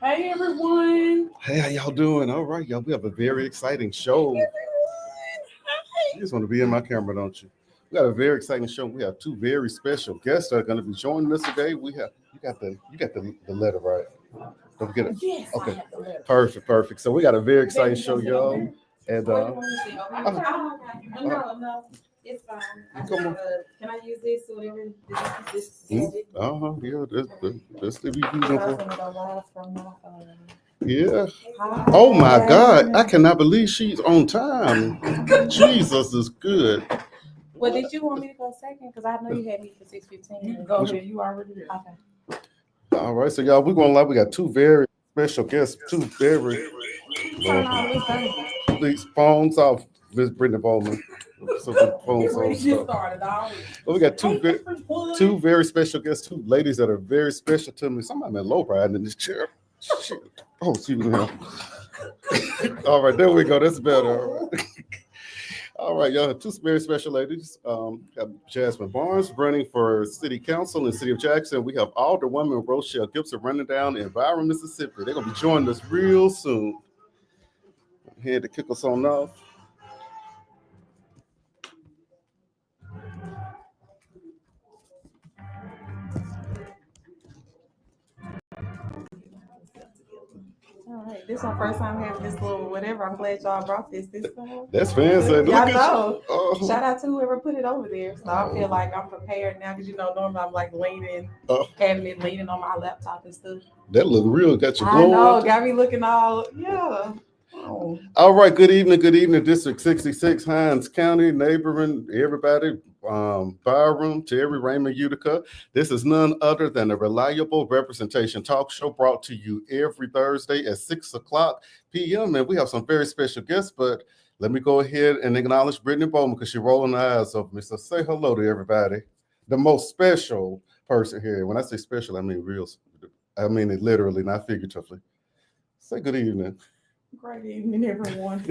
Hey everyone. Hey, how y'all doing? All right, y'all. We have a very exciting show. You just want to be in my camera, don't you? We got a very exciting show. We have two very special guests that are going to be joining us today. We have you got the letter right. Don't forget it. Yes, I Okay, have the letter. perfect. So we got a very exciting Baby, show, just sit over y'all. there. And Where you want me to sit? Okay. uh, No, it's fine. come on. Can I use this or whatever? This Yeah, that's the be I'm using gonna for. go live from my Yeah. Hi. Oh my God, I cannot believe she's on time. Jesus is good. Well, did you want me to go second? Because I know you had me for 6:15. You can go ahead. You already did. Okay. All right, so y'all, we're going live. We got two very special guests, two very Turn all this down. please phones off, Miss Brittany Bowman. So the phones We off. just Stuff. started already. But we got Hey, everyone. two very special guests, two ladies that are very special to me. Somebody in low riding in this chair. Shit. Oh, excuse me now. All right, there we go. That's better. All right. All right, y'all. Two very special ladies. Have Jasmine Barnes running for City Council in the City of Jackson. We have Alderwoman Rochelle Gibson running down in Byron, Mississippi. They're gonna be joining us real soon. Here to kick us on off. All right, this is my first time having this little whatever. I'm glad y'all brought this. That's fancy. Look Y'all at know. you. Oh. Shout out to whoever put it over there. So I feel like I'm prepared now because normally I'm like leaning, Oh. having it leaning on my laptop and stuff. That look real. Got you I glowing. know, got me looking all Oh. All right. Good evening. District 66, Hines County, neighboring everybody. Byram, Terry, Raymond, Utica. This is none other than a reliable representation talk show brought to you every Thursday at 6:00 p.m. And we have some very special guests, but let me go ahead and acknowledge Brittany Bowman because she's rolling the eyes over me. So say hello to everybody. The most special person here. When I say special, I mean real. I mean it literally, not figuratively. Say good evening. Great evening, everyone.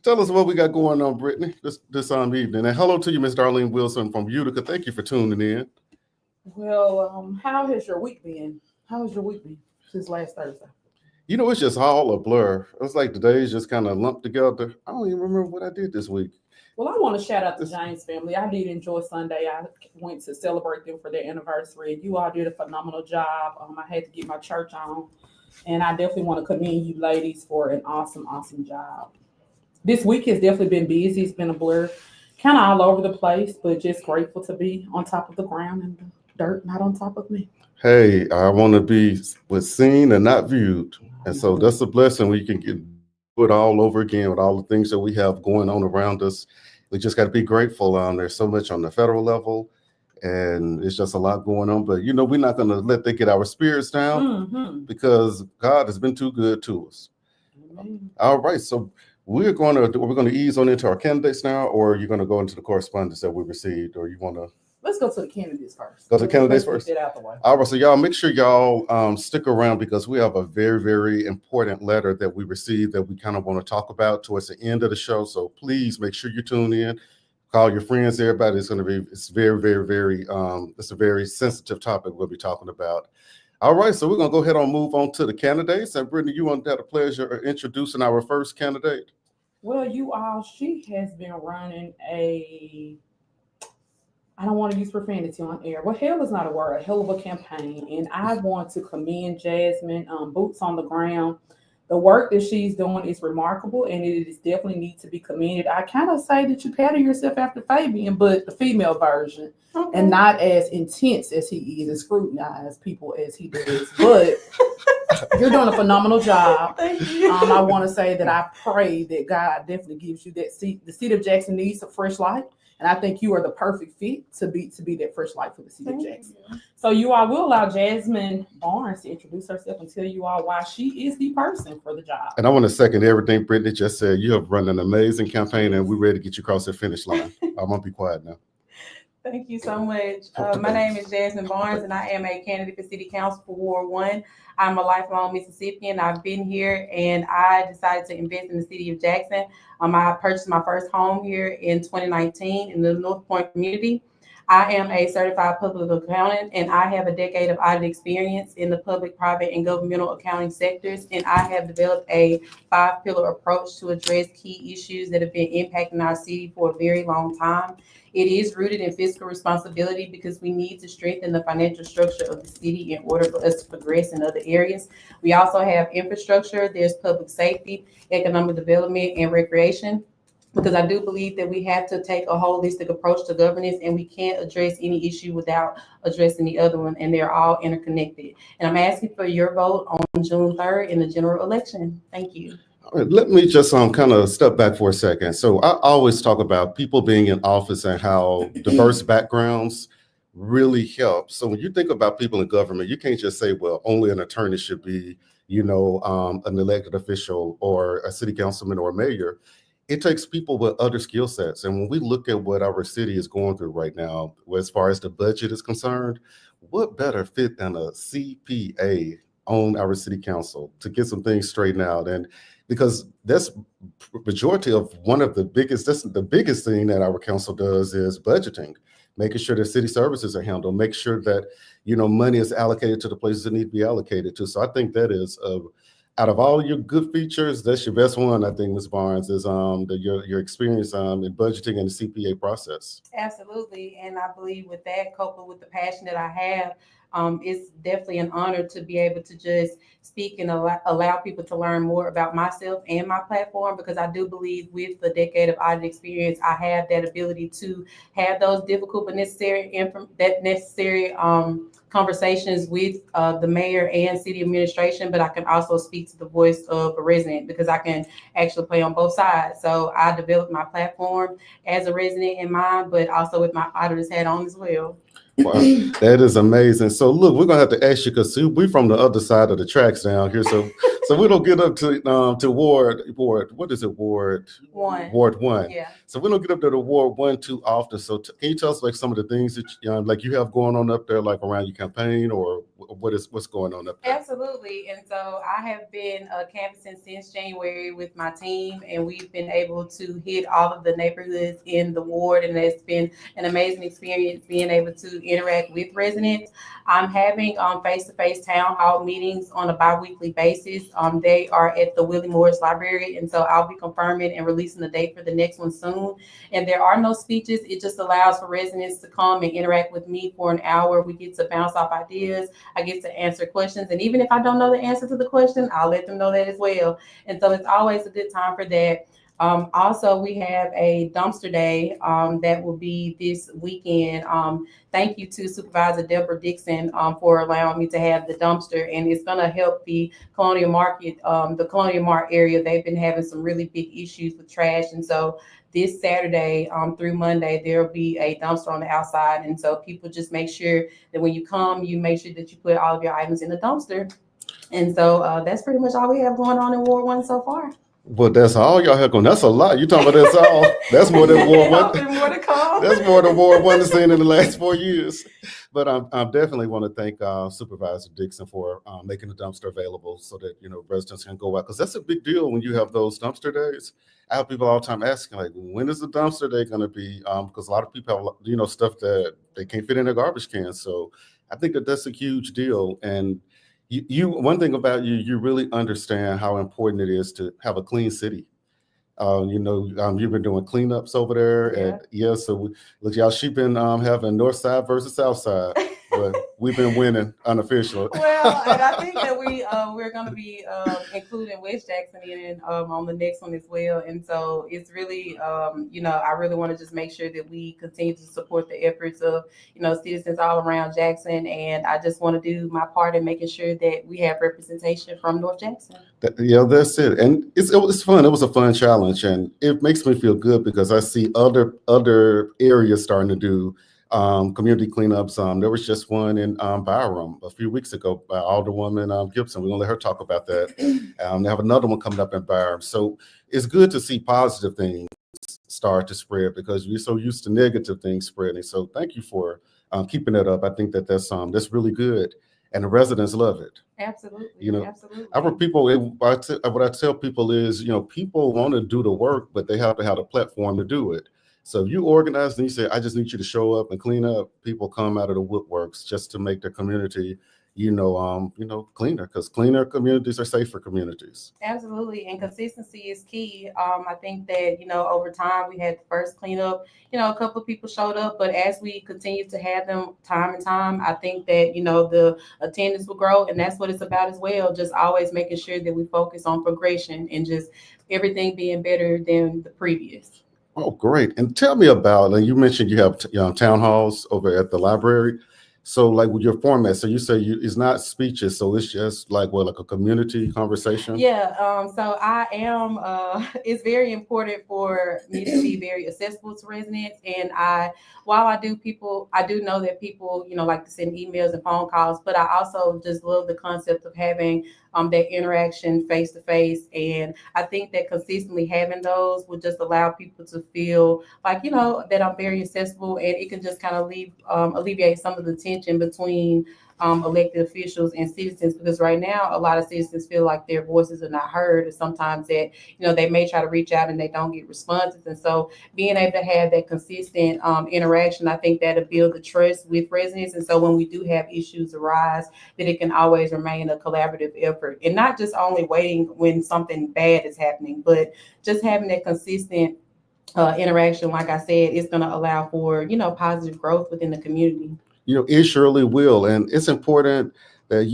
Tell us what we got going on, Brittany, this evening. And hello to you, Miss Darlene Wilson from Utica. Thank you for tuning in. Well, how has your week been? How has your week been since last Thursday? You know, it's just all a blur. It's like the days just kind of lumped together. I don't even remember what I did this week. Well, I want to shout out the James family. I did enjoy Sunday. I went to celebrate them for their anniversary. You all did a phenomenal job. I had to get my church on. And I definitely want to commend you ladies for an awesome job. This week has definitely been busy. It's been a blur, kind of all over the place, but just grateful to be on top of the ground and the dirt not on top of me. Hey, I want to be seen and not viewed. And so that's a blessing when you can get it all over again with all the things that we have going on around us. We just got to be grateful. There's so much on the federal level. And it's just a lot going on, but we're not going to let that get our spirits down because God has been too good to us. All right, so we're going to ease on into our candidates now, or you're going to go into the correspondence that we received, or you want to? Let's go to the candidates first. Go to the candidates first. Get out the way. All right, so y'all make sure y'all stick around because we have a very, very important letter that we received that we kind of want to talk about towards the end of the show. So please make sure you tune in. Call your friends, everybody. It's very, very, very, it's a very sensitive topic we'll be talking about. All right, so we're going to go ahead and move on to the candidates. And Brittany, you want to have the pleasure of introducing our first candidate? Well, she has been running I don't want to use profanity on air. Well, hell is not a word, a hell of a campaign. And I want to commend Jasmine, boots on the ground. The work that she's doing is remarkable, and it is definitely needs to be commended. I kind of say that you pattern yourself after Fabian, but the female version, and not as intense as he is and scrutinize people as he does. But you're doing a phenomenal job. Thank you. I want to say that I pray that God definitely gives you that seat. The City of Jackson needs a fresh light. And I think you are the perfect fit to be that fresh light for the City of Jackson. So you all will allow Jasmine Barnes to introduce herself and tell you all why she is the person for the job. And I want to second everything Brittany just said. You have run an amazing campaign, and we're ready to get you across the finish line. I'm going to be quiet now. Thank you so much. My name is Jasmine Barnes, and I am a candidate for City Council for Ward 1. I'm a lifelong Mississippian. I've been here, and I decided to invest in the City of Jackson. I purchased my first home here in 2019 in the North Point community. I am a certified public accountant, and I have a decade of audit experience in the public, private, and governmental accounting sectors. And I have developed a 5-pillar approach to address key issues that have been impacting our city for a very long time. It is rooted in fiscal responsibility because we need to strengthen the financial structure of the city in order for us to progress in other areas. We also have infrastructure, there's public safety, economic development, and recreation. Because I do believe that we have to take a holistic approach to governance, and we can't address any issue without addressing the other one, and they're all interconnected. And I'm asking for your vote on June 3rd in the general election. Thank you. All right, let me just kind of step back for a second. So I always talk about people being in office and how diverse backgrounds really help. So when you think about people in government, you can't just say, well, only an attorney should be, an elected official or a city councilman or a mayor. It takes people with other skill sets. And when we look at what our city is going through right now, as far as the budget is concerned, what better fit than a CPA on our city council to get some things straightened out? And because that's majority of that's the biggest thing that our council does is budgeting, making sure that city services are handled, make sure that, money is allocated to the places that need to be allocated to. So I think that is out of all your good features, that's your best one, I think, Ms. Barnes, is your experience in budgeting and the CPA process. Absolutely. And I believe with that, coupled with the passion that I have, it's definitely an honor to be able to just speak and allow people to learn more about myself and my platform, because I do believe with the decade of audit experience, I have that ability to have those difficult but necessary conversations with the mayor and city administration, but I can also speak to the voice of a resident because I can actually play on both sides. So I developed my platform as a resident in mind, but also with my auditor's hat on as well. Wow, that is amazing. So look, we're gonna have to ask you, because we're from the other side of the tracks down here. So we don't get up to Ward, what is it, Ward 1. Ward 1. Yeah. So we don't get up to the Ward 1 too often. So can you tell us like some of the things that you have going on up there, like around your campaign, or what's going on up there? Absolutely. And so I have been canvassing since January with my team, and we've been able to hit all of the neighborhoods in the ward, and it's been an amazing experience being able to interact with residents. I'm having face-to-face town hall meetings on a bi-weekly basis. They are at the Willie Morris Library, and so I'll be confirming and releasing the date for the next one soon. And there are no speeches. It just allows for residents to come and interact with me for an hour. We get to bounce off ideas. I get to answer questions. And even if I don't know the answer to the question, I'll let them know that as well. And so it's always a good time for that. Also, we have a dumpster day that will be this weekend. Thank you to Supervisor Deborah Dixon for allowing me to have the dumpster, and it's going to help the Colonial Market, the Colonial Mart area. They've been having some really big issues with trash, and so this Saturday through Monday, there'll be a dumpster on the outside. And so people just make sure that when you come, you make sure that you put all of your items in the dumpster. And so that's pretty much all we have going on in Ward 1 so far. Well, that's all y'all have going. That's a lot. You talking about that's all? That's more than Ward 1. More to come. That's more than Ward 1 has seen in the last 4 years. But I definitely want to thank Supervisor Dixon for making the dumpster available so that residents can go out, because that's a big deal when you have those dumpster days. I have people all the time asking, like, when is the dumpster day going to be? Because a lot of people have stuff that they can't fit in their garbage cans. So I think that's a huge deal. And one thing about you really understand how important it is to have a clean city. You've been doing cleanups over there, Yeah. So look, y'all, she's been having North Side versus South Side, but we've been winning unofficial. Well, and I think that we're going to be including West Jackson in on the next one as well. And so it's really, I really want to just make sure that we continue to support the efforts of, citizens all around Jackson. And I just want to do my part in making sure that we have representation from North Jackson. That's it. And it's fun. It was a fun challenge, and it makes me feel good because I see other areas starting to do community cleanups. There was just one in Byram a few weeks ago by Alderwoman Gibson. We're gonna let her talk about that. They have another one coming up in Byram. So it's good to see positive things start to spread, because we're so used to negative things spreading. So thank you for keeping that up. I think that's really good, and the residents love it. Absolutely. Absolutely. What I tell people is, people want to do the work, but they have to have a platform to do it. So if you organize and you say, I just need you to show up and clean up, people come out of the woodworks just to make their community, cleaner, because cleaner communities are safer communities. Absolutely, and consistency is key. I think that over time we had the first cleanup. A couple of people showed up, but as we continue to have them time and time, I think that the attendance will grow, and that's what it's about as well. Just always making sure that we focus on progression and just everything being better than the previous. Oh, great. And tell me about, and you mentioned you have town halls over at the library. So like with your format, so you say it's not speeches, so it's just like a community conversation? Yeah, so I am, it's very important for me to be very accessible to residents. And while I do know that people, like to send emails and phone calls, but I also just love the concept of having that interaction face to face. And I think that consistently having those would just allow people to feel like, that I'm very accessible, and it can just kind of alleviate some of the tension between elected officials and citizens, because right now a lot of citizens feel like their voices are not heard, and sometimes that they may try to reach out and they don't get responses. And so being able to have that consistent interaction, I think that'll build the trust with residents. And so when we do have issues arise, that it can always remain a collaborative effort, and not just only waiting when something bad is happening, but just having that consistent interaction. Like I said, it's going to allow for positive growth within the community. It surely will. And it's important that,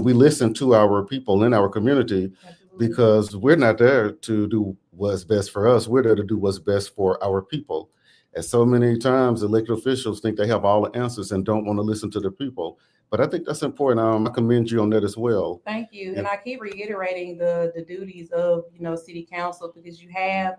we listen to our people in our community. Absolutely. Because we're not there to do what's best for us. We're there to do what's best for our people. And so many times elected officials think they have all the answers and don't want to listen to the people. But I think that's important. I commend you on that as well. Thank you. Yeah. And I keep reiterating the duties of, city council, because you have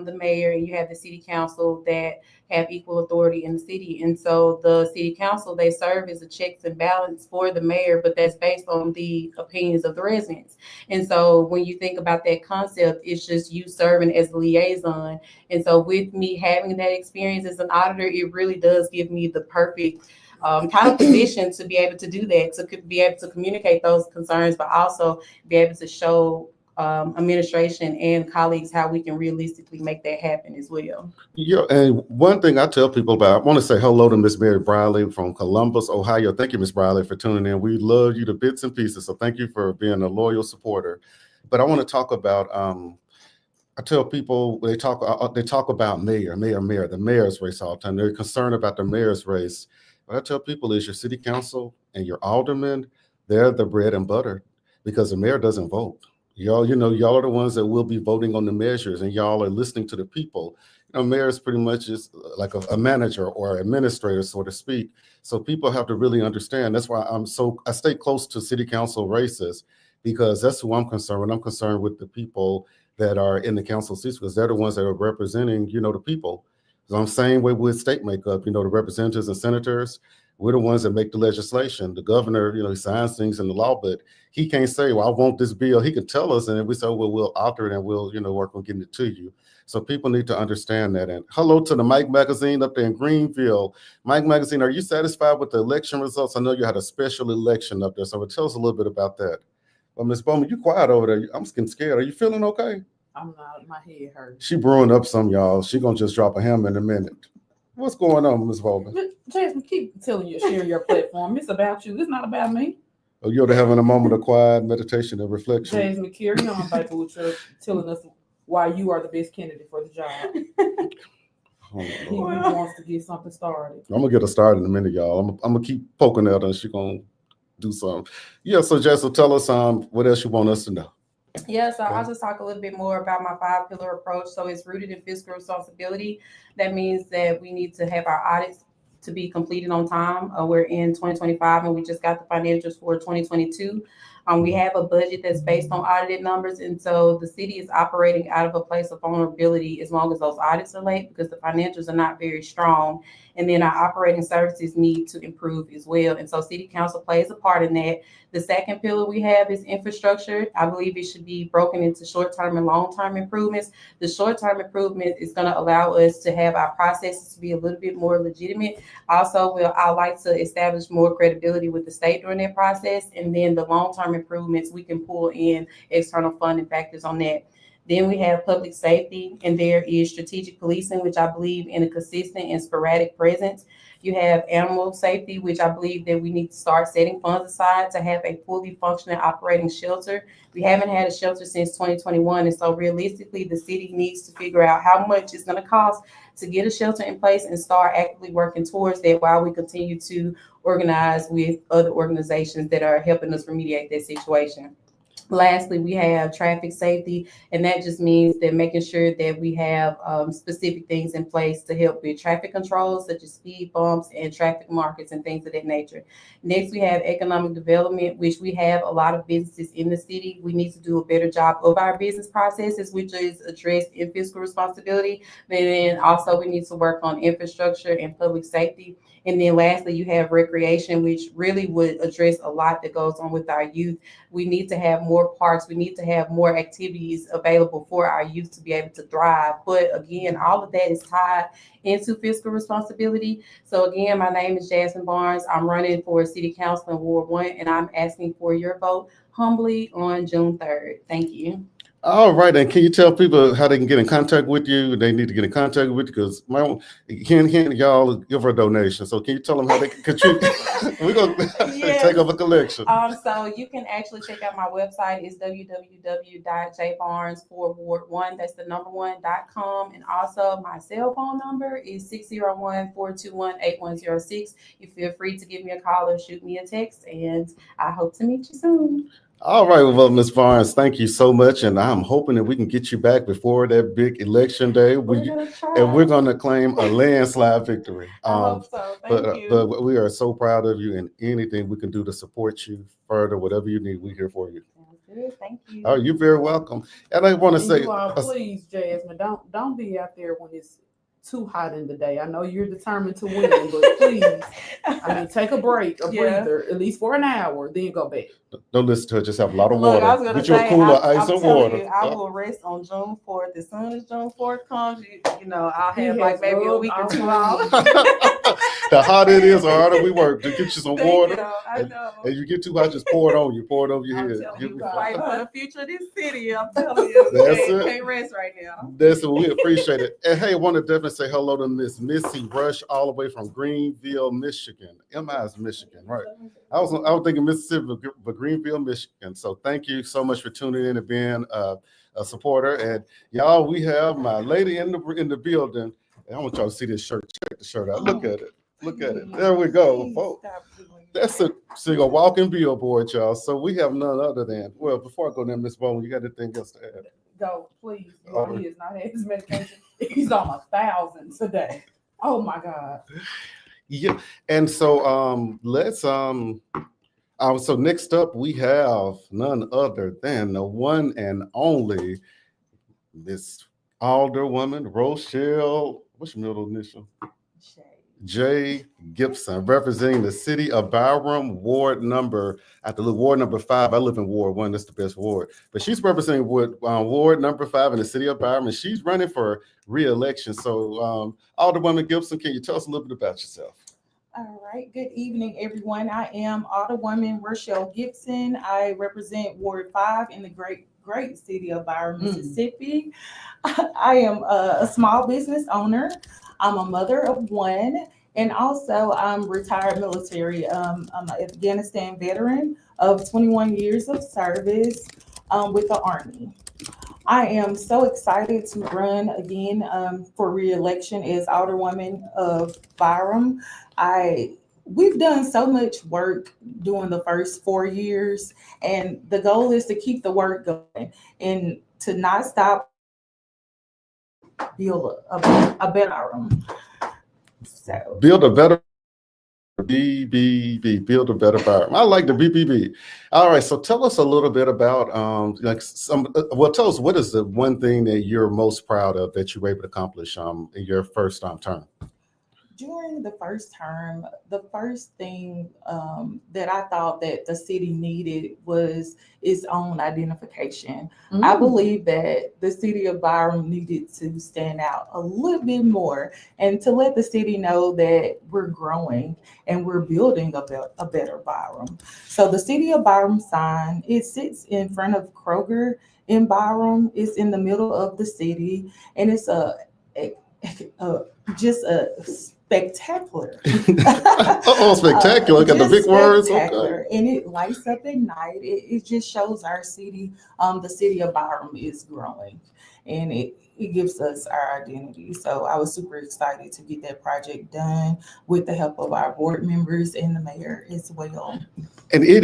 the mayor and you have the city council that have equal authority in the city. And so the city council, they serve as a checks and balance for the mayor, but that's based on the opinions of the residents. And so when you think about that concept, it's just you serving as a liaison. And so with me having that experience as an auditor, it really does give me the perfect kind of position to be able to do that, to be able to communicate those concerns, but also be able to show administration and colleagues how we can realistically make that happen as well. Yeah, and one thing I tell people about, I want to say hello to Miss Mary Briley from Columbus, Ohio. Thank you, Miss Briley, for tuning in. We love you to bits and pieces, so thank you for being a loyal supporter. But I want to talk about, I tell people, they talk about the mayor's race all the time. They're concerned about the mayor's race. What I tell people is your city council and your aldermen, they're the bread and butter, because the mayor doesn't vote. Y'all are the ones that will be voting on the measures, and y'all are listening to the people. Mayor is pretty much just like a manager or administrator, so to speak. So people have to really understand. That's why I stay close to city council races, because that's who I'm concerned with. I'm concerned with the people that are in the council seats, because they're the ones that are representing, the people. So I'm same way with state makeup, the representatives and senators. We're the ones that make the legislation. The governor, he signs things in the law, but he can't say, well, I want this bill. He can tell us, and then we say, well, we'll alter it and we'll, work on getting it to you. So people need to understand that. And hello to the Mike Magazine up there in Greenville. Mike Magazine, are you satisfied with the election results? I know you had a special election up there, so tell us a little bit about that. Well, Ms. Bowman, you quiet over there. I'm getting scared. Are you feeling okay? I'm not. My head hurts. She brewing up some, y'all. She gonna just drop a hammer in a minute. What's going on, Ms. Bowman? Jasmine, keep telling you, share your platform. It's about you. It's not about me. Oh, you're having a moment of quiet meditation and reflection. Jasmine, carry on, baby, with your telling us why you are the best candidate for the job. He wants to get something started. I'm gonna get her started in a minute, y'all. I'm gonna keep poking at her, and she's gonna do something. Yeah. So, Jessica, tell us what else you want us to know. Yeah, so I'll just talk a little bit more about my 5-pillar approach. So it's rooted in fiscal responsibility. That means that we need to have our audits to be completed on time. We're in 2025 and we just got the financials for 2022. We have a budget that's based on audited numbers. And so the city is operating out of a place of vulnerability as long as those audits are late, because the financials are not very strong. And then our operating services need to improve as well. And so city council plays a part in that. The second pillar we have is infrastructure. I believe it should be broken into short-term and long-term improvements. The short-term improvement is going to allow us to have our processes to be a little bit more legitimate. Also, I like to establish more credibility with the state during that process. And then the long-term improvements, we can pull in external funding factors on that. Then we have public safety, and there is strategic policing, which I believe in a consistent and sporadic presence. You have animal safety, which I believe that we need to start setting funds aside to have a fully functioning operating shelter. We haven't had a shelter since 2021, and so realistically, the city needs to figure out how much it's going to cost to get a shelter in place and start actively working towards that while we continue to organize with other organizations that are helping us remediate that situation. Lastly, we have traffic safety, and that just means that making sure that we have specific things in place to help with traffic controls, such as speed bumps and traffic markers and things of that nature. Next, we have economic development, which we have a lot of businesses in the city. We need to do a better job of our business processes, which is addressed in fiscal responsibility. And then also we need to work on infrastructure and public safety. And then lastly, you have recreation, which really would address a lot that goes on with our youth. We need to have more parks. We need to have more activities available for our youth to be able to thrive. But again, all of that is tied into fiscal responsibility. So again, my name is Jasmine Barnes. I'm running for City Council in Ward 1, and I'm asking for your vote humbly on June 3rd. Thank you. All right, and can you tell people how they can get in contact with you? They need to get in contact with you because can y'all give her a donation? So can you tell them how they can contribute? We're gonna take up a collection. So you can actually check out my website. It's www.jbarnes4ward1. That's the number 1.com. And also my cell phone number is 601-421-8106. You feel free to give me a call or shoot me a text, and I hope to meet you soon. All right, well, Ms. Barnes, thank you so much, and I'm hoping that we can get you back before that big election day. And we're going to claim a landslide victory. I hope so. Thank you. But we are so proud of you, and anything we can do to support you further, whatever you need, we're here for you. Good. Thank you. Oh, you're very welcome. And I want to say, please, Jasmine, don't be out there when it's too hot in the day. I know you're determined to win, but please, take a break, a breather, at least for an hour, then go back. Don't listen to her. Just have a lot of water. I was gonna Get you a cooler, ice and water. I will rest on June 4th. As soon as June 4th comes, I'll have like maybe a week or two off. The hotter it is, the harder we work to get you some water. I know. And you get too hot, just pour it on you. Pour it over your head. You fight for the future of this city. I'm telling you. That's it. Can't rest right now. That's it. We appreciate it. And hey, I want to definitely say hello to Miss Missy Rush, all the way from Greenville, Michigan. MI is Michigan, right? I was thinking Mississippi, but Greenville, Michigan. So thank you so much for tuning in and being a supporter. And y'all, we have my lady in the building. And I want y'all to see this shirt. Check the shirt out. Look at it. Look at it. There we go, folks. That's a walking billboard, y'all. So we have none other than, well, before I go there, Miss Bowman, you got anything else to add? Go, please. He has not had his medication. He's on 1,000 today. Oh my God. Yeah. And so let's so next up we have none other than the one and only Miss Alderwoman Rochelle. What's your middle initial? J. Gibson, representing the city of Byram, Ward number 5. I live in Ward 1. That's the best ward. But she's representing Ward number 5 in the city of Byram, and she's running for re-election. So, Alderwoman Gibson, can you tell us a little bit about yourself? All right. Good evening, everyone. I am Alderwoman Rochelle Gibson. I represent Ward 5 in the great city of Byram, Mississippi. I am a small business owner. I'm a mother of one, and also I'm retired military. I'm an Afghanistan veteran of 21 years of service with the Army. I am so excited to run again for re-election as Alderwoman of Byram. We've done so much work during the first 4 years, and the goal is to keep the work going and to not stop. Build a better Byram. So build a better BBB, build a better Byram. I like the BBB. All right, so tell us a little bit about tell us what is the one thing that you're most proud of that you were able to accomplish in your first term. During the first term, the first thing that I thought that the city needed was its own identification. I believe that the city of Byram needed to stand out a little bit more and to let the city know that we're growing and we're building a better Byram. So the city of Byram sign, it sits in front of Kroger in Byram. It's in the middle of the city, and it's just a spectacular. Oh, spectacular! Got the big words. Okay. And it lights up at night. It just shows our city. The city of Byram is growing, and it gives us our identity. So I was super excited to get that project done with the help of our board members and the mayor as well. And I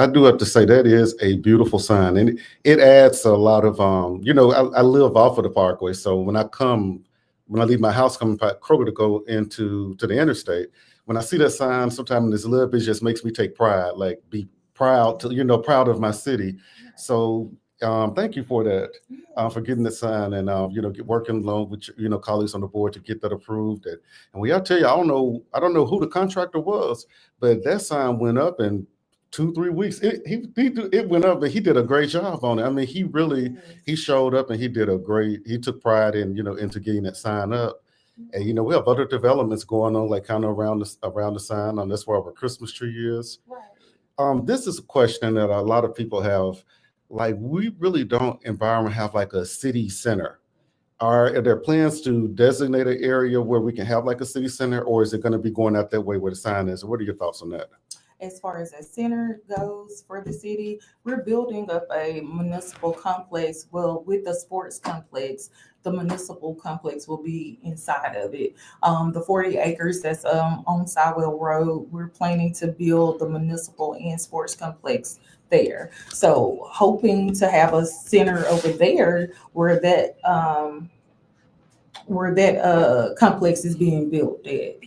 do have to say that is a beautiful sign, and it adds a lot of I live off of the Parkway, so when I leave my house coming by Kroger to go to the interstate, when I see that sign, sometimes this little bit just makes me take pride, like be proud proud of my city. So thank you for that, for getting the sign and working along with colleagues on the board to get that approved. And I'll tell you, I don't know who the contractor was, but that sign went up in 2-3 weeks. It went up, and he did a great job on it. I mean, he showed up and he took pride in into getting that sign up. And we have other developments going on, like kind of around the sign, and that's where our Christmas tree is. Right. This is a question that a lot of people have. Like, we really don't environment have like a city center. Are there plans to designate an area where we can have like a city center, or is it going to be going out that way where the sign is? What are your thoughts on that? As far as a center goes for the city, we're building up a municipal complex. Well, with the sports complex, the municipal complex will be inside of it. The 40 acres that's on Sidewell Road, we're planning to build the municipal and sports complex there. So hoping to have a center over there where that complex is being built at.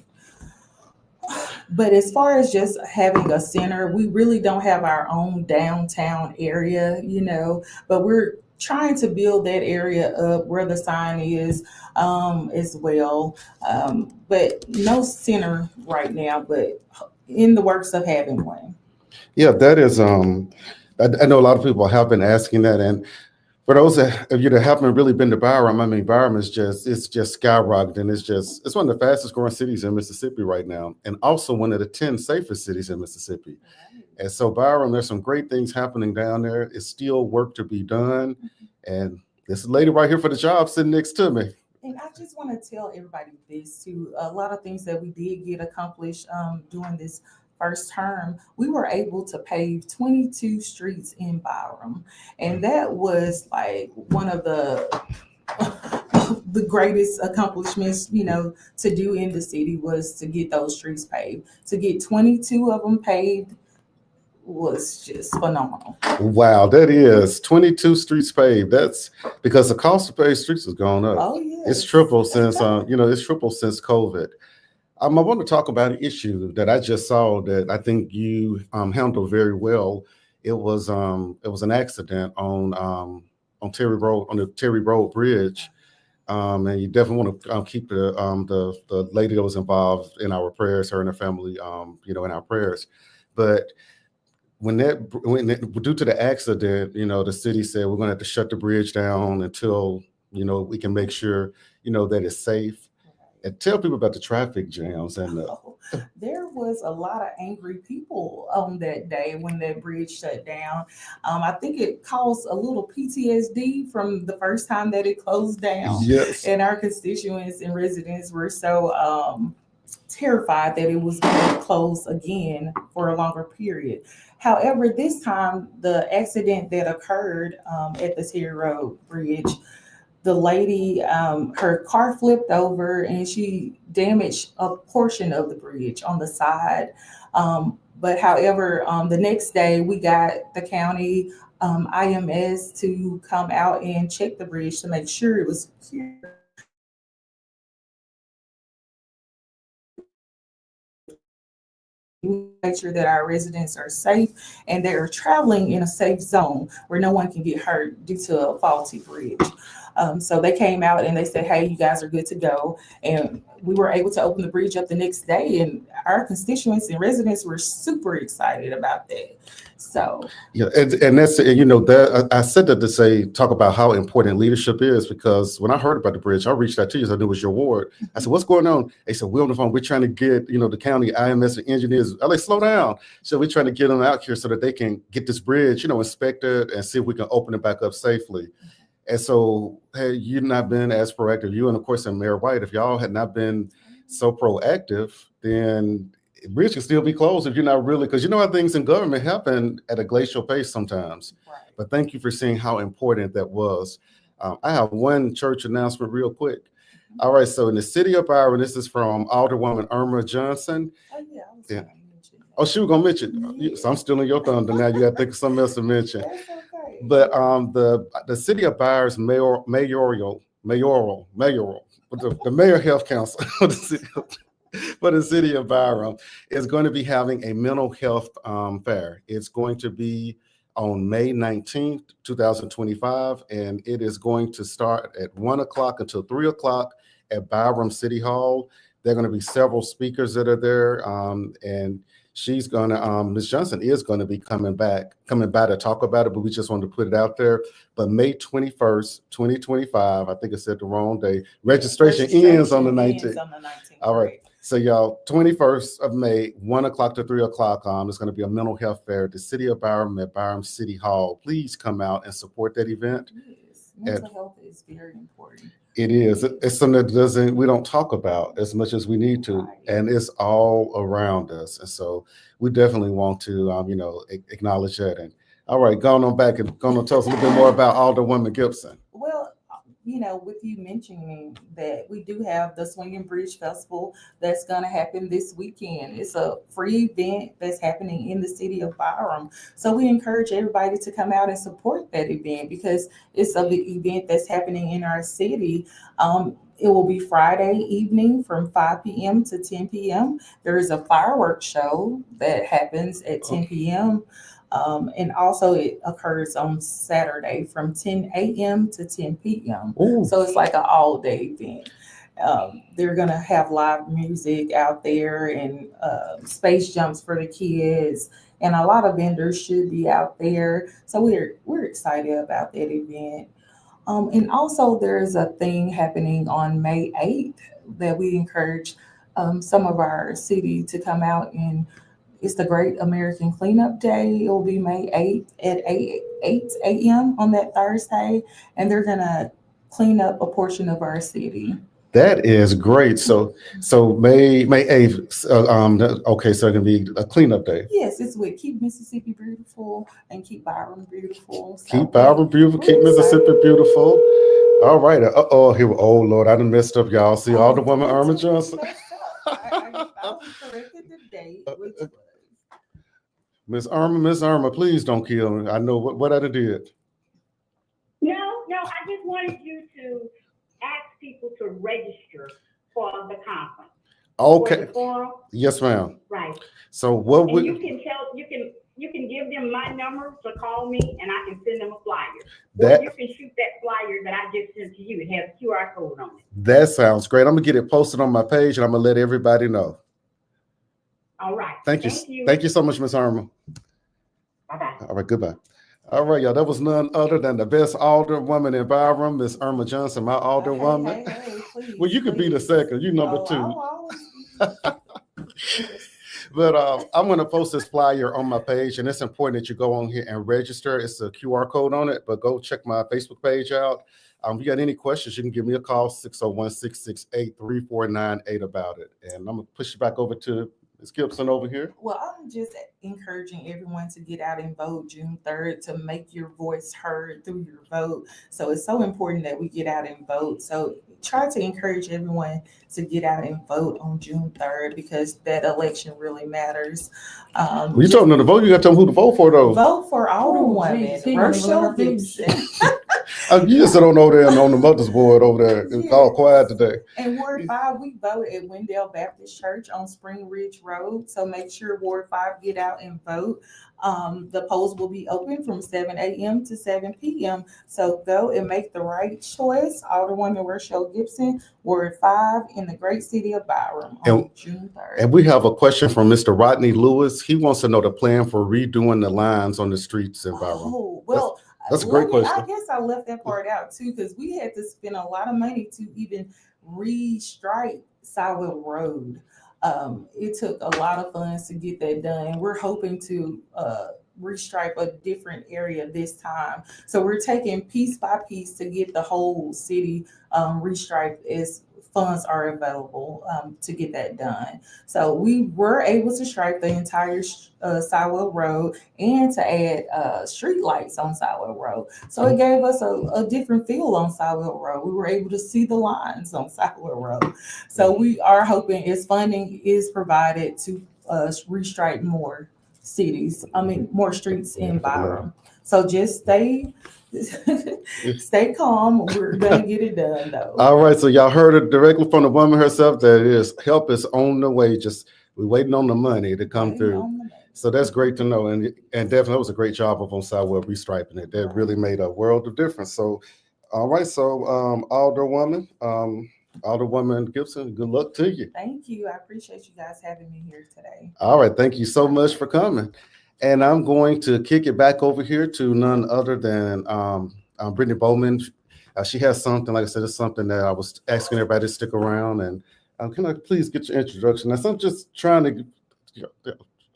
But as far as just having a center, we really don't have our own downtown area, but we're trying to build that area up where the sign is as well. But no center right now, but in the works of having one. Yeah, that is, I know a lot of people have been asking that. And for those of you that haven't really been to Byram, I mean, Byram is just skyrocketing. It's one of the fastest growing cities in Mississippi right now, and also one of the 10 safest cities in Mississippi. And so Byram, there's some great things happening down there. It's still work to be done. And this lady right here for the job sitting next to me. And I just want to tell everybody this too. A lot of things that we did get accomplished during this first term, we were able to pave 22 streets in Byram. And that was like one of the greatest accomplishments, to do in the city was to get those streets paved. To get 22 of them paved was just phenomenal. Wow, that is 22 streets paved. That's because the cost of paved streets has gone up. Oh, yeah. It's tripled since COVID. I want to talk about an issue that I just saw that I think you handled very well. It was an accident on Terry Road, on the Terry Road Bridge, and you definitely want to keep the lady that was involved in our prayers, her and her family, in our prayers. But due to the accident, the city said we're going to have to shut the bridge down until we can make sure that it's safe. And tell people about the traffic jams. And there was a lot of angry people on that day when that bridge shut down. I think it caused a little PTSD from the first time that it closed down. Yes. And our constituents and residents were so terrified that it was going to close again for a longer period. However, this time, the accident that occurred at the Terry Road Bridge, the lady, her car flipped over and she damaged a portion of the bridge on the side. But however, the next day we got the county IMS to come out and check the bridge to make sure it was secure. We make sure that our residents are safe and they're traveling in a safe zone where no one can get hurt due to a faulty bridge. So they came out and they said, hey, you guys are good to go. And we were able to open the bridge up the next day, and our constituents and residents were super excited about that. So yeah, and that's, and that I said that to talk about how important leadership is, because when I heard about the bridge, I reached out to you. So I knew it was your ward. I said, what's going on? They said, we're on the phone. We're trying to get, the county IMS and engineers. I like, slow down. So we're trying to get them out here so that they can get this bridge, inspected and see if we can open it back up safely. And so, hey, you've not been as proactive. You and, of course, and Mayor White, if y'all had not been so proactive, then the bridge can still be closed if you're not really, because how things in government happen at a glacial pace sometimes. right. But thank you for seeing how important that was. I have one church announcement real quick. All right, so in the city of Byron, this is from Alderwoman Irma Johnson. Oh, yeah, I was Yeah. gonna mention that. Oh, she was gonna mention. So I'm stealing your thunder now. You got to think of something else to mention. That's okay. But the city of Byron's mayoral, the mayor health council for the city of Byron is going to be having a mental health fair. It's going to be on May 19th, 2025, and it is going to start at 1 o'clock until 3 o'clock at Byron City Hall. There are going to be several speakers that are there, and she's going to, Ms. Johnson is going to be coming by to talk about it, but we just wanted to put it out there. But May 21st, 2025, I think I said the wrong day. Registration ends on the 19th. All right. So y'all, 21st of May, 1 o'clock to 3 o'clock, it's going to be a mental health fair at the city of Byron at Byron City Hall. Please come out and support that event. Yes, mental health is very important. It is. It's something that we don't talk about as much as we need to, Right. and it's all around us. And so we definitely want to, acknowledge that. And all right, going on back and going to tell us a little bit more about Alderwoman Gibson. Well, with you mentioning that, we do have the Swinging Bridge Festival that's going to happen this weekend. It's a free event that's happening in the city of Byram. So we encourage everybody to come out and support that event because it's an event that's happening in our city. It will be Friday evening from 5 p.m. to 10 p.m. There is a fireworks show that happens at 10 p.m. And also it occurs on Saturday from 10 a.m. to 10 p.m. Ooh. So it's like an all-day event. They're going to have live music out there and space jumps for the kids. And a lot of vendors should be out there. So we're excited about that event. And also there's a thing happening on May 8th that we encourage some of our city to come out, and it's the Great American Cleanup Day. It will be May 8th at 8 a.m. on that Thursday, and they're going to clean up a portion of our city. That is great. So May 8th. Okay, so it can be a cleanup day. Yes, it's with Keep Mississippi Beautiful and Keep Byron Beautiful. So Keep Byron beautiful. Keep Mississippi beautiful. All right. Here. Oh Lord, I done messed up, y'all. See, Alderwoman Irma Johnson. I corrected the date, which was Miss Irma, please don't kill me. I know what I did. No, I just wanted you to ask people to register for the conference. For Okay. the forum, Yes, ma'am. right. So what And would you can give them my number to call me and I can send them a flyer. that Or you can shoot that flyer that I just sent to you. It has a QR code on it. that sounds great. I'm gonna get it posted on my page and I'm gonna let everybody know. All right. Thank you so much, Miss Irma. Bye-bye. All right, goodbye. All right, y'all. That was none other than the best alderwoman in Byram, Miss Irma Johnson, my alderwoman. Hey, please, Well, you could be the please. second. You number two. I'll always be- But I'm going to post this flyer on my page, and it's important that you go on here and register. It's a QR code on it, but go check my Facebook page out. If you got any questions, you can give me a call, 601-668-3498 about it. And I'm going to push it back over to Ms. Gibson over here. Well, I'm just encouraging everyone to get out and vote June 3rd to make your voice heard through your vote. So it's so important that we get out and vote. So try to encourage everyone to get out and vote on June 3rd because that election really matters. When you told them to vote, you got to tell them who to vote for, though. Vote for geez, Alderwoman he wouldn't let her Rochelle finish. Gibson. You just sit on over there and on the mother's board over there. It's all quiet today. And Ward 5, we vote at Wendell Baptist Church on Spring Ridge Road. So make sure Ward 5 get out and vote. The polls will be open from 7 a.m. to 7 p.m. So go and make the right choice. Alderwoman Rochelle Gibson, Ward 5 in the great city of Byram on June 3rd. And we have a question from Mr. Rodney Lewis. He wants to know the plan for redoing the lines on the streets in Byram. Oh, well, That's a great question. I guess I left that part out too, because we had to spend a lot of money to even restripe Sywell Road. It took a lot of funds to get that done, and we're hoping to restripe a different area this time. So we're taking piece by piece to get the whole city restriped as funds are available to get that done. So we were able to stripe the entire Sywell Road and to add street lights on Sywell Road. So it gave us a different feel on Sywell Road. We were able to see the lines on Sywell Road. So we are hoping as funding is provided to restripe more more streets in Byram. So just stay calm. We're gonna get it done though. All right, so y'all heard it directly from the woman herself that help is on the way. Just we're waiting on the money to come through. So that's great to know, and definitely that was a great job up on Sywell restriping it. That really made a world of difference. So, all right, so Alderwoman Gibson, good luck to you. Thank you. I appreciate you guys having me here today. All right, thank you so much for coming. And I'm going to kick it back over here to none other than Brittany Bowman. She has something, like I said, it's something that I was asking everybody to stick around. And can I please get your introduction? Now, so I'm just trying to,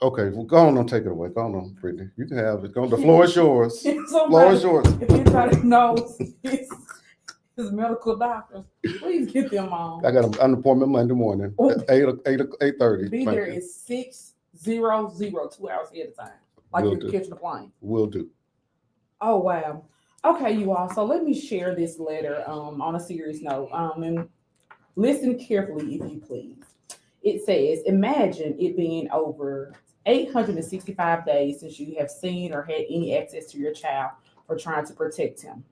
okay, well, go on and take it away. Go on, Brittany. You can have it. The floor is yours. Floor is yours. If anybody knows his medical doctors, please get them on. I got an appointment Monday morning at 8:30. Be there is 6:00, 2 hours ahead of time. Like you're catching the plane. Will do. Oh wow. Okay, you all. So let me share this letter on a serious note. And listen carefully, if you please. It says, imagine it being over 865 days since you have seen or had any access to your child for trying to protect him.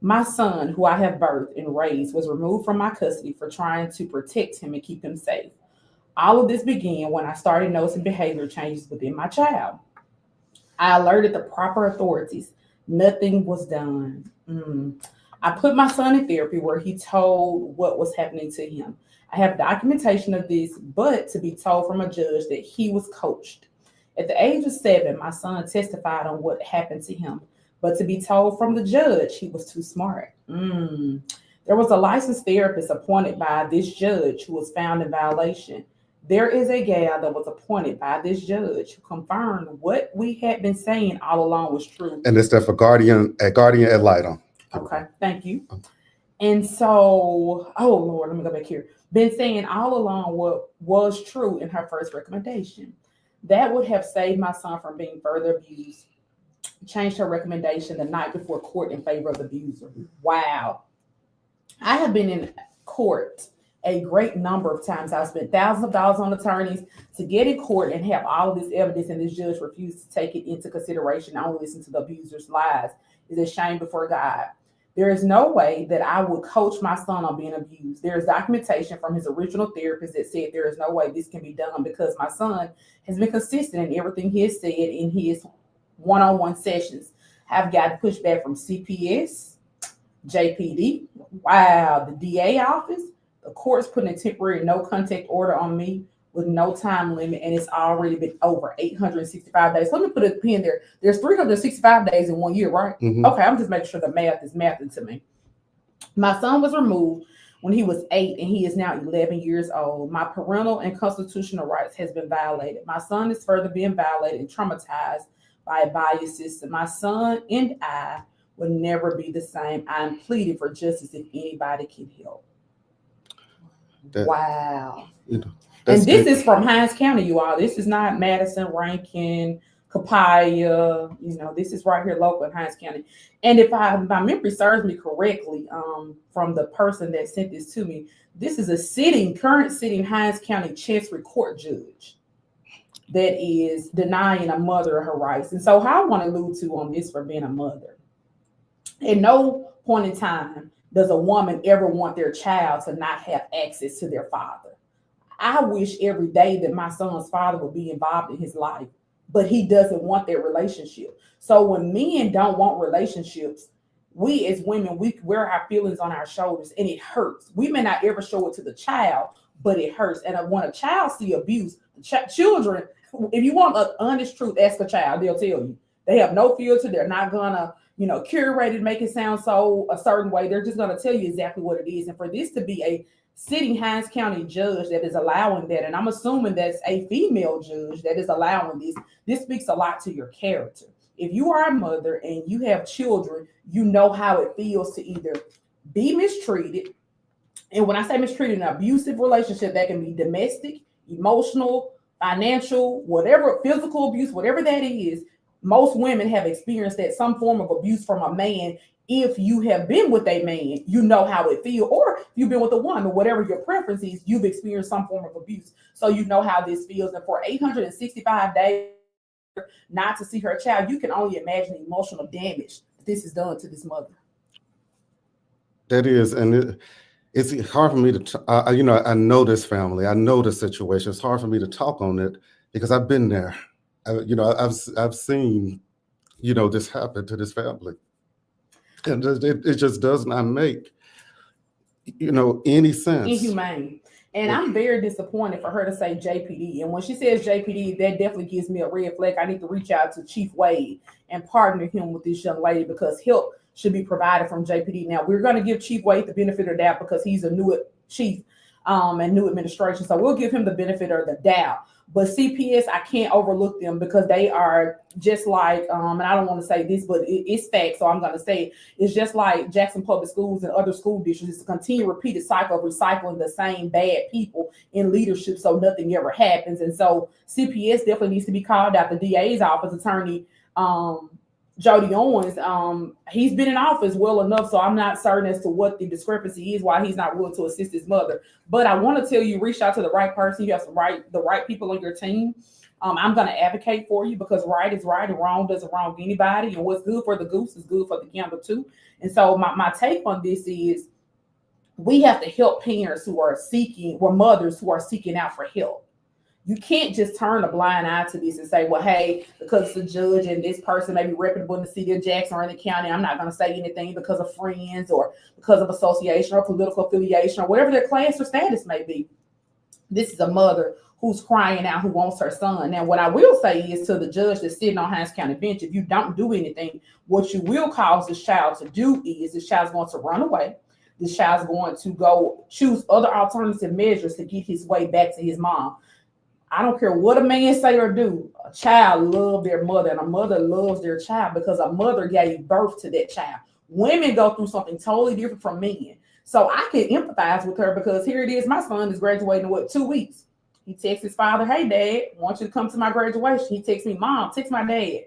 My son, who I have birthed and raised, was removed from my custody for trying to protect him and keep him safe. All of this began when I started noticing behavior changes within my child. I alerted the proper authorities. Nothing was done. I put my son in therapy where he told what was happening to him. I have documentation of this, but to be told from a judge that he was coached. At the age of 7, my son testified on what happened to him, but to be told from the judge he was too smart. There was a licensed therapist appointed by this judge who was found in violation. There is a gal that was appointed by this judge who confirmed what we had been saying all along was true. And it's there for guardian ad litem. Okay, thank you. And so, oh Lord, let me go back here. Been saying all along what was true in her first recommendation. That would have saved my son from being further abused. Changed her recommendation the night before court in favor of the abuser. Wow. I have been in court a great number of times. I've spent thousands of dollars on attorneys to get in court and have all of this evidence, and this judge refused to take it into consideration. I only listen to the abuser's lies. It's a shame before God. There is no way that I would coach my son on being abused. There is documentation from his original therapist that said there is no way this can be done because my son has been consistent in everything he has said in his one-on-one sessions. I've gotten pushback from CPS, JPD, wow, the DA office. The court's putting a temporary no contact order on me with no time limit, and it's already been over 865 days. Let me put a pin there. There's 365 days in 1 year, right? Okay, I'm just making sure the math is mathing to me. My son was removed when he was 8, and he is now 11 years old. My parental and constitutional rights has been violated. My son is further being violated and traumatized by a biased system. My son and I will never be the same. I'm pleading for justice if anybody can help. Wow. And this is from Hinds County, you all. This is not Madison, Rankin, Copiah. This is right here local in Hinds County. And if my memory serves me correctly, from the person that sent this to me, this is a current sitting Hinds County Chancery Court judge that is denying a mother her rights. And so how I want to allude to on this for being a mother. At no point in time does a woman ever want their child to not have access to their father. I wish every day that my son's father would be involved in his life, but he doesn't want that relationship. So when men don't want relationships, we as women, we wear our feelings on our shoulders and it hurts. We may not ever show it to the child, but it hurts. And when a child see abuse, children, if you want an honest truth, ask a child, they'll tell you. They have no filter. They're not gonna, curate it, make it sound so a certain way. They're just gonna tell you exactly what it is. And for this to be a sitting Hinds County judge that is allowing that, and I'm assuming that's a female judge that is allowing this speaks a lot to your character. If you are a mother and you have children, you know how it feels to either be mistreated. And when I say mistreated, an abusive relationship, that can be domestic, emotional, financial, whatever, physical abuse, whatever that is. Most women have experienced that some form of abuse from a man. If you have been with a man, you know how it feels. Or if you've been with a woman, whatever your preference is, you've experienced some form of abuse. So you know how this feels. And for 865 days not to see her child, you can only imagine the emotional damage this is done to this mother. That is, and it's hard for me to, I know this family, I know the situation. It's hard for me to talk on it because I've been there. I've seen, this happen to this family, and it just does not make, any sense. Inhumane. And I'm very disappointed for her to say JPD. And when she says JPD, that definitely gives me a red flag. I need to reach out to Chief Wade and partner him with this young lady because help should be provided from JPD. Now, we're going to give Chief Wade the benefit of the doubt because he's a new chief and new administration. So we'll give him the benefit of the doubt. But CPS, I can't overlook them because they are just like, and I don't want to say this, but it's fact, so I'm going to say it. It's just like Jackson Public Schools and other school districts. It's a continued repeated cycle of recycling the same bad people in leadership so nothing ever happens. And so CPS definitely needs to be called out. The DA's office attorney, Jody Owens, he's been in office well enough, so I'm not certain as to what the discrepancy is, why he's not willing to assist his mother. But I want to tell you, reach out to the right person. You have the right people on your team. I'm going to advocate for you because right is right and wrong doesn't wrong anybody. And what's good for the goose is good for the gander too. And so my take on this is we have to help parents who are seeking, or mothers who are seeking out for help. You can't just turn a blind eye to this and say, well, hey, because it's a judge and this person may be reputable in the city of Jackson or in the county, I'm not going to say anything because of friends or because of association or political affiliation or whatever their class or status may be. This is a mother who's crying out, who wants her son. Now, what I will say is to the judge that's sitting on Hinds County bench, if you don't do anything, what you will cause this child to do is this child's going to run away. This child's going to go choose other alternative measures to get his way back to his mom. I don't care what a man say or do. A child loves their mother, and a mother loves their child because a mother gave birth to that child. Women go through something totally different from men. So I can empathize with her because here it is. My son is graduating in 2 weeks. He texts his father, hey, Dad, I want you to come to my graduation. He texts me, Mom, text my dad.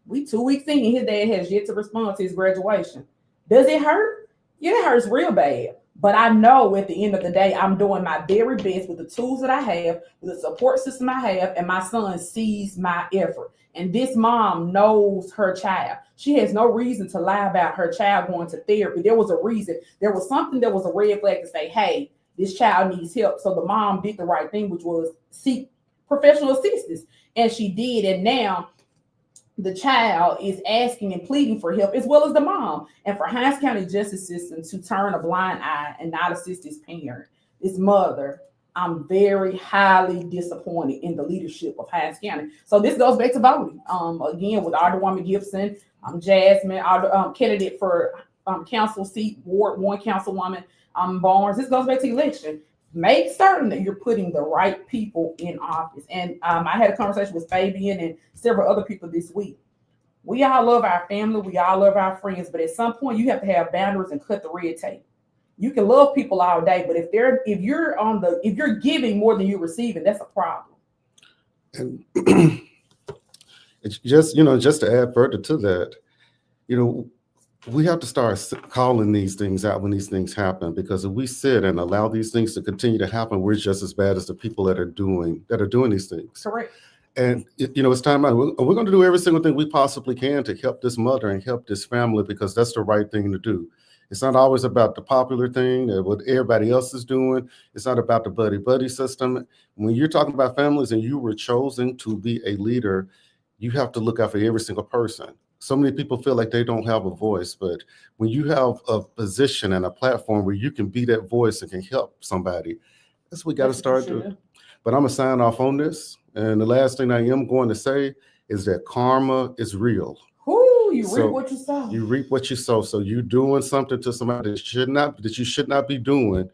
We 2 weeks in, and his dad has yet to respond to his graduation. Does it hurt? Yeah, it hurts real bad. But I know at the end of the day, I'm doing my very best with the tools that I have, with the support system I have, and my son sees my effort. And this mom knows her child. She has no reason to lie about her child going to therapy. There was a reason. There was something that was a red flag to say, hey, this child needs help. So the mom did the right thing, which was seek professional assistance. And she did. And now the child is asking and pleading for help, as well as the mom. And for Hinds County Justice System to turn a blind eye and not assist his parent, his mother, I'm very highly disappointed in the leadership of Hinds County. So this goes back to voting. Again, with Alderwoman Gibson, Jasmine, candidate for council seat, Ward 1 Councilwoman Barnes. This goes back to election. Make certain that you're putting the right people in office. And I had a conversation with Fabian and several other people this week. We all love our family. We all love our friends. But at some point, you have to have boundaries and cut the red tape. You can love people all day, but if you're giving more than you're receiving, that's a problem. And it's just, just to add further to that, we have to start calling these things out when these things happen, because if we sit and allow these things to continue to happen, we're just as bad as the people that are doing these things. Correct. And it's time out. We're going to do every single thing we possibly can to help this mother and help this family, because that's the right thing to do. It's not always about the popular thing that what everybody else is doing. It's not about the buddy system. When you're talking about families and you were chosen to be a leader, you have to look out for every single person. So many people feel like they don't have a voice, but when you have a position and a platform where you can be that voice and can help somebody, that's what we got to That's what you start doing. should. But I'm going to sign off on this. And the last thing I am going to say is that karma is real. Whoo, you So, reap what you sow. You reap what you sow. So you're doing something to somebody that you should not be doing.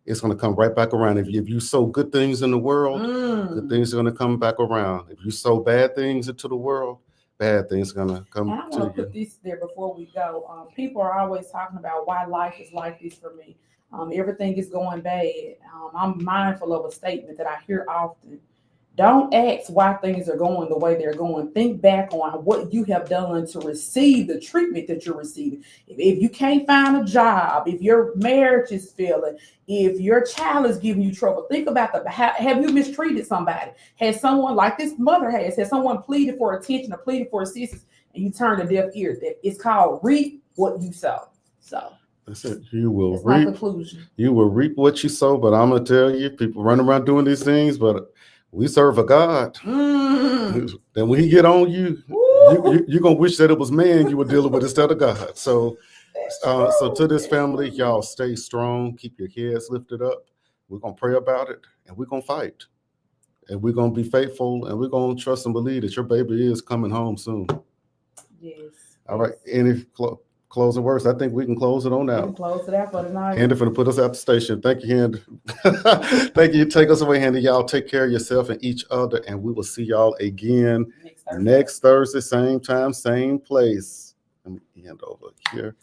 It's going to come right back around. If you sow good things in the world, good things are going to come back around. If you sow bad things into the world, bad things are going to come And I want to to you. put this there before we go. People are always talking about why life is like this for me. Everything is going bad. I'm mindful of a statement that I hear often. Don't ask why things are going the way they're going. Think back on what you have done to receive the treatment that you're receiving. If you can't find a job, if your marriage is failing, if your child is giving you trouble, think about have you mistreated somebody? Has someone like this mother has someone pleaded for attention or pleaded for assistance and you turn a deaf ear? It's called reap what you sow. So That's it. You will that's my reap. conclusion. You will reap what you sow. But I'm gonna tell you, people run around doing these things, but we serve a God. Then when he get on you, you're gonna wish that it was man you were dealing with instead of God. So, so to this family, y'all stay strong. Keep your heads lifted up. We're gonna pray about it, and we're gonna fight, and we're gonna be faithful, and we're gonna trust and believe that your baby is coming home soon. Yes. All right. Any closing words? I think we can close it on We can out. close it out for tonight. Handy for to put us at the station. Thank you, Handy. Thank you. Take us away, Handy. Y'all take care of yourself and each other, and we will see y'all again next Thursday, same time, same place. Let me hand over here.